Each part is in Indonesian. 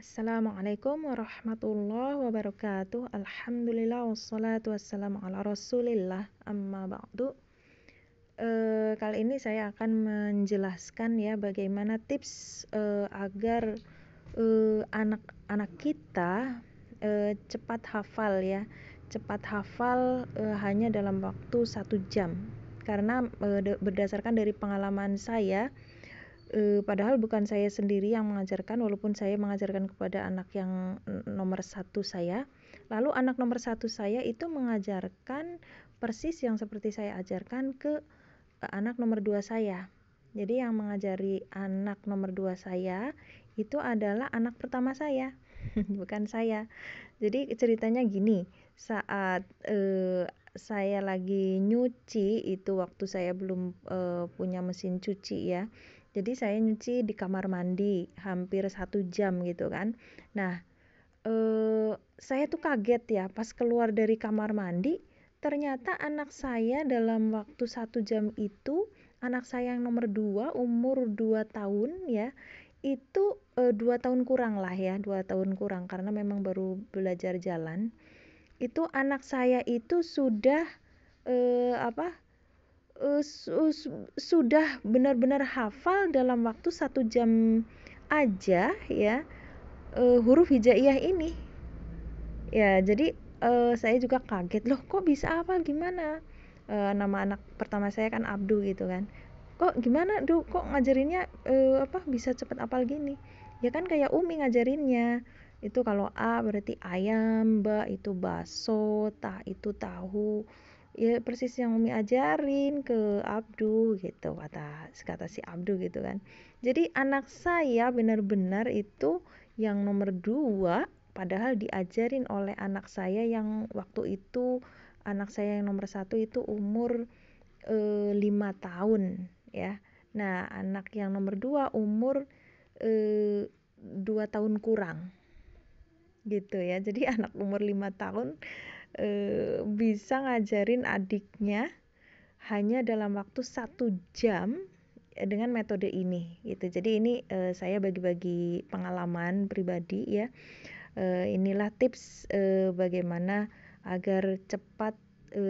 Assalamualaikum warahmatullahi wabarakatuh. Alhamdulillah wassalatu wassalamu ala rasulillah amma ba'du. Kali ini saya akan menjelaskan ya bagaimana tips agar anak-anak kita cepat hafal ya. Cepat hafal hanya dalam waktu 1 jam. Karena berdasarkan dari pengalaman saya, padahal bukan saya sendiri yang mengajarkan, walaupun saya mengajarkan kepada anak yang nomor 1 saya, lalu anak nomor 1 saya itu mengajarkan persis yang seperti saya ajarkan ke anak nomor 2 saya. Jadi yang mengajari anak nomor 2 saya itu adalah anak pertama saya, bukan saya. Jadi ceritanya gini, saat saya lagi nyuci, itu waktu saya belum punya mesin cuci ya. Jadi saya nyuci di kamar mandi hampir 1 jam gitu kan. Nah, saya tuh kaget ya pas keluar dari kamar mandi, ternyata anak saya dalam waktu 1 jam itu, anak saya yang nomor 2 umur 2 tahun ya, itu 2 tahun kurang lah ya, 2 tahun kurang karena memang baru belajar jalan. Itu anak saya itu sudah sudah benar-benar hafal dalam waktu 1 jam aja ya, huruf hijaiyah ini ya. Jadi saya juga kaget, loh kok bisa hafal, gimana? Nama anak pertama saya kan Abdu gitu kan, kok gimana kok ngajarinnya bisa cepat hafal gini? Ya kan kayak Umi ngajarinnya, itu kalau A berarti ayam, ba itu bakso, ta itu tahu, ya persis yang Umi ajarin ke Abdu gitu, kata si Abdu gitu kan. Jadi anak saya benar-benar itu yang nomor 2, padahal diajarin oleh anak saya yang waktu itu, anak saya yang nomor 1 itu umur 5 tahun ya. Nah anak yang nomor 2 umur 2 tahun kurang gitu ya. Jadi anak umur 5 tahun bisa ngajarin adiknya hanya dalam waktu 1 jam dengan metode ini gitu. Jadi ini saya bagi-bagi pengalaman pribadi ya. Inilah tips bagaimana agar cepat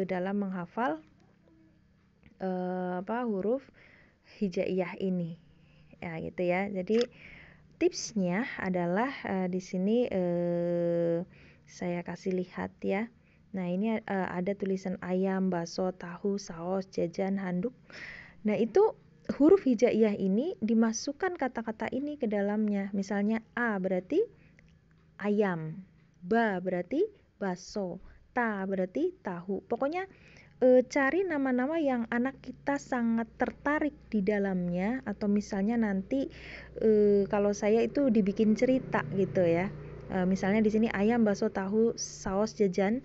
dalam menghafal huruf hijaiyah ini ya gitu ya. Jadi tipsnya adalah di sini saya kasih lihat ya. Nah ini ada tulisan ayam, bakso, tahu, saus, jajan, handuk. Nah itu huruf hijaiyah ini dimasukkan kata-kata ini ke dalamnya. Misalnya A berarti ayam, ba berarti bakso, ta berarti tahu. Pokoknya cari nama-nama yang anak kita sangat tertarik di dalamnya, atau misalnya nanti kalau saya itu dibikin cerita gitu ya. Misalnya di sini ayam, bakso, tahu, saus, jajan,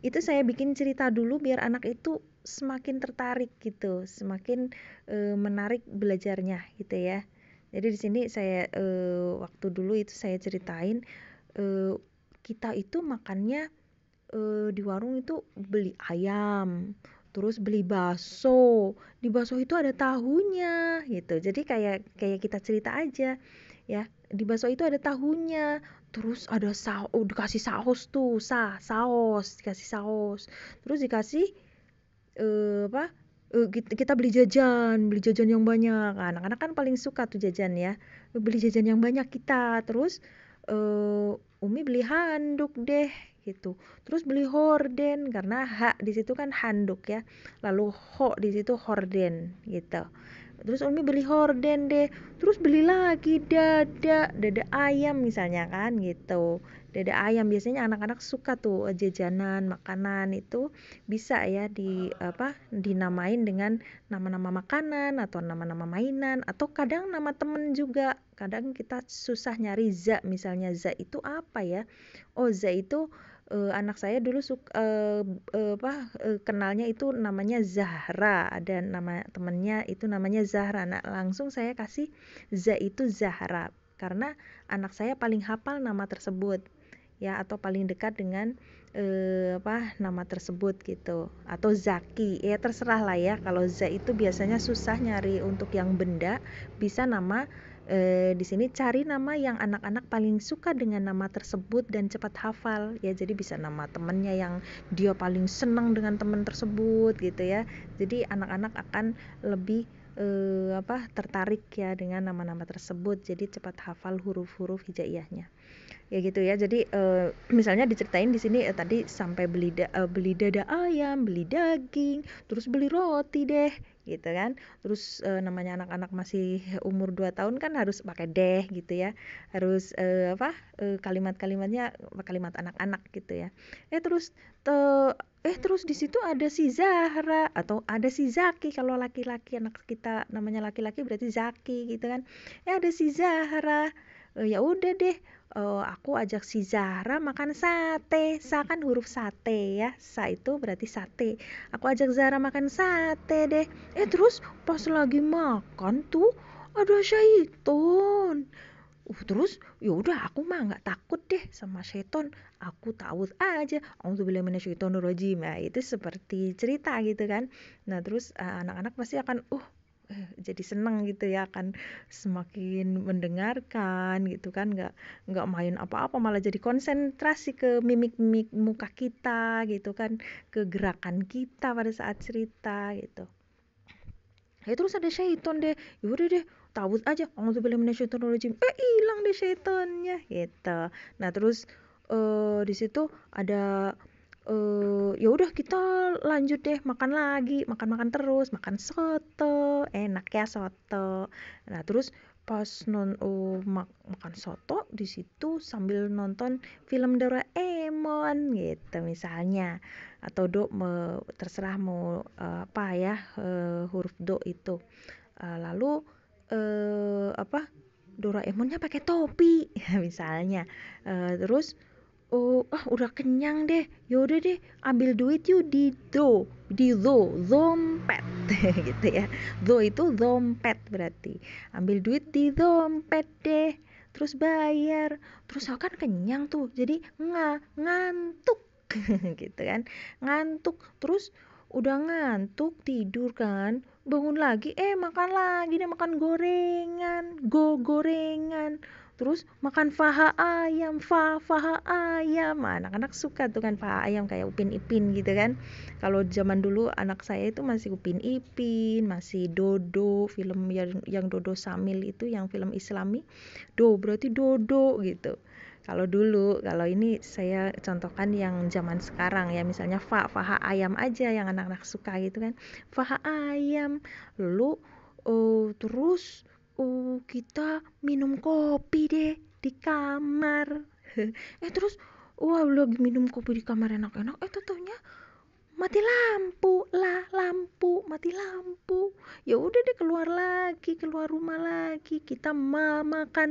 itu saya bikin cerita dulu biar anak itu semakin tertarik gitu, semakin menarik belajarnya gitu ya. Jadi di sini saya waktu dulu itu saya ceritain, kita itu makannya di warung itu beli ayam, terus beli bakso, di bakso itu ada tahunya gitu. Jadi kayak kita cerita aja ya, di bakso itu ada tahunya, terus ada dikasih saus tuh, saus, dikasih saus, terus dikasih kita beli jajan yang banyak. Anak-anak kan paling suka tuh jajan ya, beli jajan yang banyak kita. Terus Umi beli handuk deh gitu, terus beli horden karena hak di situ kan handuk ya, lalu ho di situ horden gitu. Terus Umi beli horden deh, terus beli lagi dada ayam misalnya kan gitu. Dada ayam biasanya anak-anak suka tuh jajanan makanan itu bisa ya dinamain dengan nama-nama makanan atau nama-nama mainan, atau kadang nama temen juga. Kadang kita susah nyari za, misalnya za itu apa ya, oh za itu anak saya dulu kenalnya itu namanya Zahra, ada nama temennya itu namanya Zahra. Nah langsung saya kasih za itu Zahra karena anak saya paling hafal nama tersebut ya, atau paling dekat dengan nama tersebut gitu, atau Zaki ya, terserah lah ya. Kalau za itu biasanya susah nyari untuk yang benda, bisa nama Di sini cari nama yang anak-anak paling suka dengan nama tersebut dan cepat hafal ya. Jadi bisa nama temannya yang dia paling senang dengan teman tersebut gitu ya. Jadi anak-anak akan lebih tertarik ya dengan nama-nama tersebut. Jadi cepat hafal huruf-huruf hijaiyahnya. Ya gitu ya. Jadi misalnya diceritain di sini tadi sampai beli dada ayam, beli daging, terus beli roti deh gitu kan. Terus namanya anak-anak masih umur 2 tahun kan harus pakai deh gitu ya. Harus kalimat-kalimatnya kalimat anak-anak gitu ya. Terus di situ ada si Zahra atau ada si Zaki. Kalau laki-laki, anak kita namanya laki-laki berarti Zaki gitu kan. Ada si Zahra. Ya udah deh, aku ajak si Zahra makan sate. Sa kan huruf sate ya, sa itu berarti sate. Aku ajak Zahra makan sate deh. Terus pas lagi makan tuh ada syaiton. Terus ya udah aku mah nggak takut deh sama syaiton. Aku ta'awudz aja. A'udzubillahi minasyaitonirrajim. Nah, itu seperti cerita gitu kan. Nah, terus anak-anak pasti akan jadi seneng gitu ya, akan semakin mendengarkan gitu kan, nggak main apa-apa, malah jadi konsentrasi ke mimik-mimik muka kita gitu kan, ke gerakan kita pada saat cerita gitu. Terus ada syaiton deh, yaudah deh tawud aja, a'udzubillahi minasyaitonirrajim, hilang deh syaitonnya gitu. Nah terus di situ ada ya udah kita lanjut deh makan lagi, makan terus, makan soto, enak ya soto. Nah terus pas makan soto di situ sambil nonton film Doraemon gitu misalnya, atau terserah mau apa ya huruf do itu. Lalu Doraemonnya pakai topi misalnya. Terus udah kenyang deh, yaudah deh ambil duit yuk di dompet gitu ya. Do itu dompet berarti, ambil duit di dompet deh, terus bayar. Terus aku kan kenyang tuh, jadi ngantuk gitu kan, ngantuk. Terus udah ngantuk tidur kan, bangun lagi makan lagi deh, makan gorengan. Terus makan faha ayam. Anak-anak suka tuh kan faha ayam, kayak Upin Ipin gitu kan. Kalau zaman dulu anak saya itu masih Upin Ipin, masih Dodo, film yang Dodo Samil itu yang film Islami. Berarti Dodo gitu. Kalau dulu, kalau ini saya contohkan yang zaman sekarang ya, misalnya faha ayam aja yang anak-anak suka gitu kan. Faha ayam. Lalu terus kita minum kopi deh di kamar. Terus lagi minum kopi di kamar enak-enak, taunya mati lampu mati lampu. Ya udah deh keluar rumah lagi, kita makan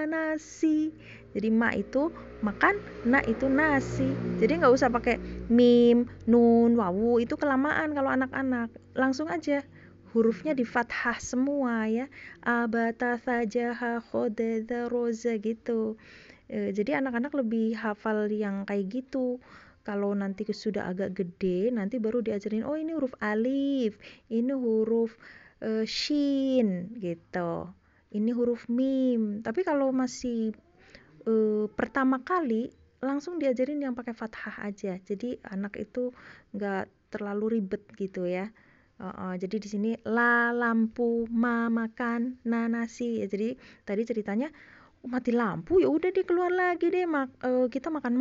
nasi. Jadi ma itu makan, na itu nasi. Jadi nggak usah pakai mim, nun, wawu, itu kelamaan kalau anak-anak. Langsung aja hurufnya di fathah semua ya, abata sajaha khodada roza gitu. Jadi anak-anak lebih hafal yang kayak gitu. Kalau nanti sudah agak gede, nanti baru diajarin, ini huruf alif, ini huruf shin gitu, ini huruf mim. Tapi kalau masih pertama kali, langsung diajarin yang pakai fathah aja. Jadi anak itu nggak terlalu ribet gitu ya. Jadi di sini lampu, makan, nasi. Ya, jadi tadi ceritanya mati lampu, ya udah dia keluar lagi deh, kita makan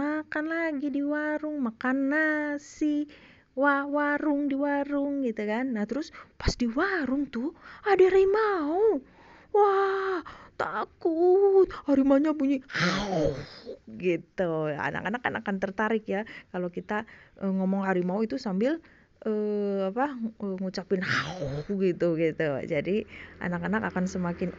lagi di warung, makan nasi. Warung di warung gitu kan. Nah terus pas di warung tuh ada harimau. Wah, takut, harimaunya bunyi gitu. Anak-anak kan akan tertarik ya kalau kita ngomong harimau itu sambil ngucapin gitu. Jadi anak-anak akan semakin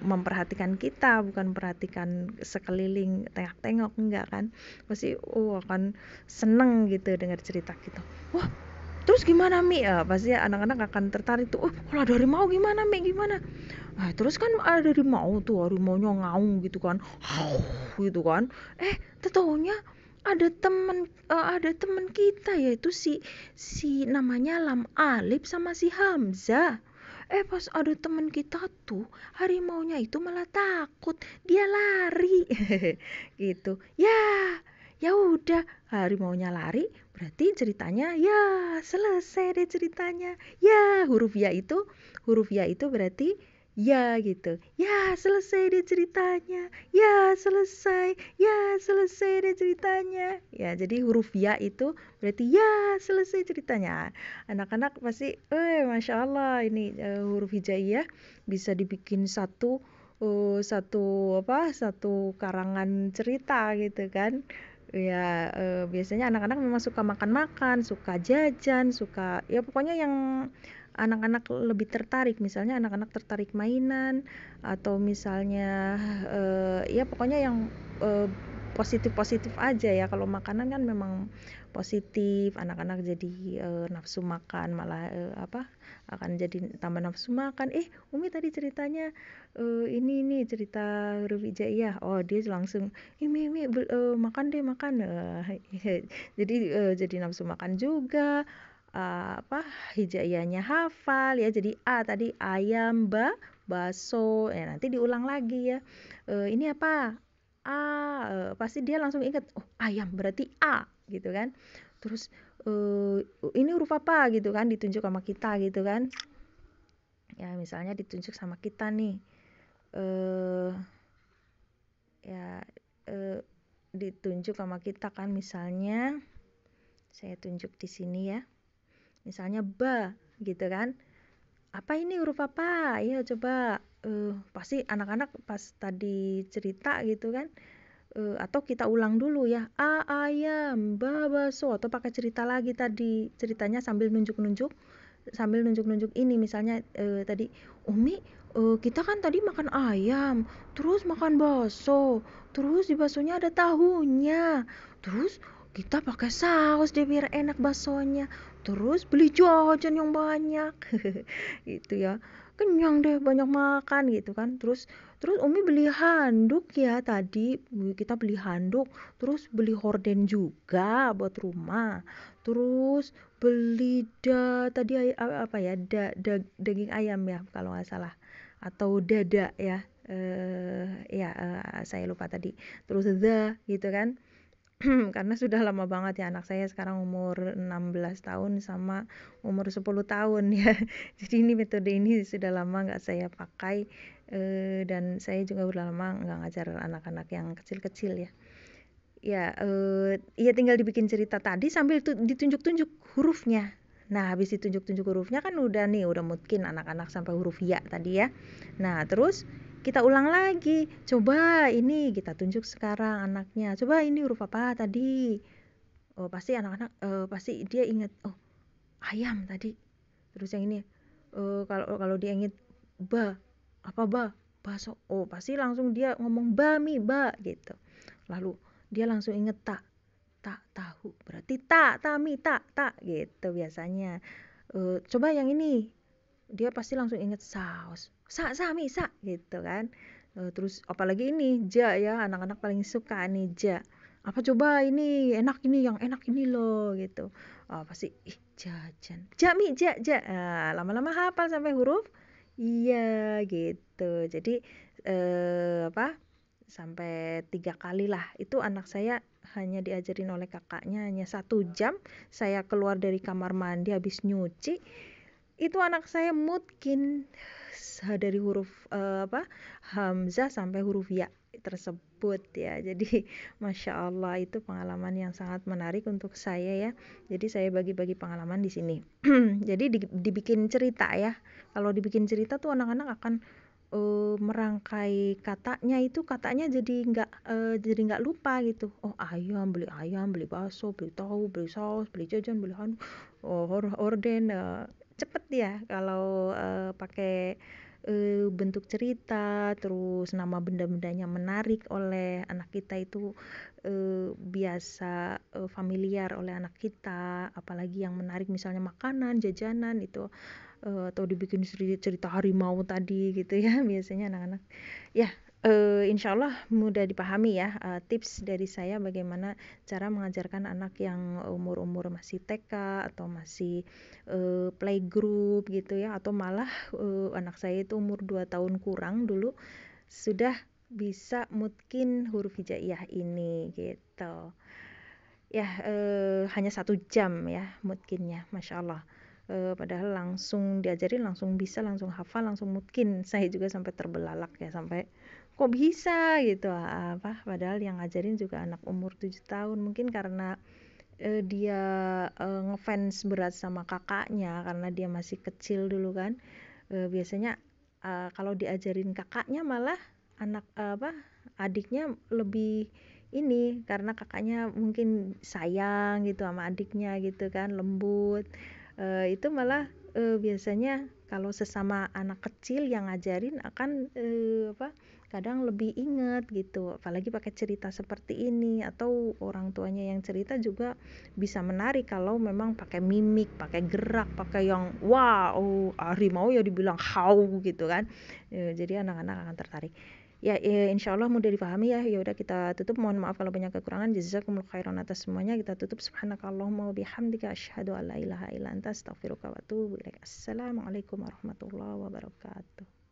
memperhatikan kita, bukan perhatikan sekeliling, tengok-tengok, enggak kan. Pasti akan seneng gitu dengar cerita kita. Wah, terus gimana Mi? Pasti anak-anak akan tertarik tuh. Kalau ada harimau gimana Mi? Gimana? Terus kan ada harimaunya ngaung gitu kan, gitu kan. Taunya ada teman kita, yaitu si namanya Lam Alif sama si Hamzah. Pas ada temen kita tuh harimaunya itu malah takut, dia lari. Gitu ya. Ya udah, harimaunya lari berarti ceritanya ya selesai deh ceritanya. Huruf ya itu berarti ya gitu. Ya selesai deh ceritanya. Ya selesai deh ceritanya. Ya, jadi huruf ya itu berarti ya selesai ceritanya. Anak-anak pasti masya Allah ini huruf hijaiyah bisa dibikin satu karangan cerita gitu kan ya. Biasanya anak-anak memang suka makan-makan, suka jajan, suka ya pokoknya yang anak-anak lebih tertarik, misalnya anak-anak tertarik mainan atau misalnya ya pokoknya yang positif-positif aja ya. Kalau makanan kan memang positif, anak-anak jadi nafsu makan, malah akan jadi tambah nafsu makan. Umi tadi ceritanya ini cerita huruf hijaiyah. Oh, dia langsung Imi makan deh makan. Jadi nafsu makan juga. Hijaiyahnya hafal ya. Jadi tadi ayam, bakso. Nanti diulang lagi ya. Ini apa? Pasti dia langsung ingat, oh ayam berarti A gitu kan. Terus ini huruf apa gitu kan, ditunjuk sama kita gitu kan. Ya misalnya ditunjuk sama kita nih. Ditunjuk sama kita kan, misalnya saya tunjuk di sini ya. Misalnya ba gitu kan. Apa ini huruf apa? Ayo coba. Pasti anak-anak pas tadi cerita gitu kan. Atau kita ulang dulu ya. Ayam, bakso, atau pakai cerita lagi tadi. Ceritanya sambil nunjuk-nunjuk ini misalnya tadi Umi kita kan tadi makan ayam, terus makan bakso, terus di baksonya ada tahunya, terus kita pakai saus deh biar enak baksonya, terus beli jajan yang banyak. Gitu ya, kenyang deh banyak makan gitu kan. Terus Umi beli handuk ya tadi, kita beli handuk, terus beli horden juga buat rumah, terus beli tadi apa ya, daging ayam ya kalau nggak salah, atau dada ya. Saya lupa tadi. Terus gitu kan. Karena sudah lama banget ya, anak saya sekarang umur 16 tahun sama umur 10 tahun ya. Jadi ini metode ini sudah lama nggak saya pakai, dan saya juga udah lama nggak ngajar anak-anak yang kecil-kecil ya. Ya tinggal dibikin cerita tadi sambil ditunjuk-tunjuk hurufnya. Nah, habis ditunjuk-tunjuk hurufnya kan udah mungkin anak-anak sampai huruf ya tadi ya. Nah, terus kita ulang lagi. Coba ini kita tunjuk sekarang anaknya. Coba ini huruf apa tadi? Oh, pasti anak-anak pasti dia ingat, oh, ayam tadi. Terus yang ini kalau dia ingat bakso. Oh, pasti langsung dia ngomong bami, gitu. Lalu dia langsung inget tahu, berarti tami tak gitu biasanya. Coba yang ini, dia pasti langsung inget saus, sami gitu kan. Terus apalagi ini ja ya, anak-anak paling suka nih ja. Apa coba ini enak, ini yang enak ini loh gitu. Pasti jajan jami lama-lama hafal sampai huruf iya gitu. Jadi sampai 3 kali lah. Itu anak saya hanya diajarin oleh kakaknya hanya 1 jam. Saya keluar dari kamar mandi habis nyuci, itu anak saya mungkin dari huruf hamzah sampai huruf ya tersebut ya. Jadi masya Allah, itu pengalaman yang sangat menarik untuk saya ya. Jadi saya bagi-bagi pengalaman di sini. Jadi dibikin cerita ya. Kalau dibikin cerita tuh anak-anak akan merangkai katanya, itu katanya jadi nggak lupa gitu. Oh, ayam, beli bakso, beli tahu, beli saus, beli jajan, beli handuk, horden. Cepet ya kalau pakai bentuk cerita, terus nama benda-bendanya menarik oleh anak kita itu, biasa familiar oleh anak kita. Apalagi yang menarik misalnya makanan, jajanan itu, atau dibikin cerita harimau tadi gitu ya. Biasanya anak-anak ya Insya Allah mudah dipahami ya, tips dari saya bagaimana cara mengajarkan anak yang umur-umur masih TK atau masih playgroup gitu ya, atau malah anak saya itu umur 2 tahun kurang dulu sudah bisa mungkin huruf hijaiyah ini gitu. Ya, hanya 1 jam ya mungkinnya, Masya Allah. Padahal langsung diajarin, langsung bisa, langsung hafal, langsung mungkin. Saya juga sampai terbelalak ya, sampai kok bisa gitu, apa, padahal yang ngajarin juga anak umur 7 tahun. Mungkin karena dia ngefans berat sama kakaknya, karena dia masih kecil dulu kan. Biasanya kalau diajarin kakaknya malah adiknya lebih ini, karena kakaknya mungkin sayang gitu sama adiknya gitu kan, lembut. Itu malah biasanya kalau sesama anak kecil yang ngajarin akan kadang lebih inget gitu, apalagi pakai cerita seperti ini, atau orang tuanya yang cerita juga bisa menarik kalau memang pakai mimik, pakai gerak, pakai yang wow, harimau ya dibilang hau gitu kan. Jadi anak-anak akan tertarik. Ya, insya Allah mudah dipahami ya. Ya udah kita tutup. Mohon maaf kalau banyak kekurangan. Jazakumullah khairan atas semuanya. Kita tutup. Subhanakallahumma wa bihamdika asyhadu an la ilaha illa anta astaghfiruka wa atubu ilaik. Assalamualaikum warahmatullahi wabarakatuh.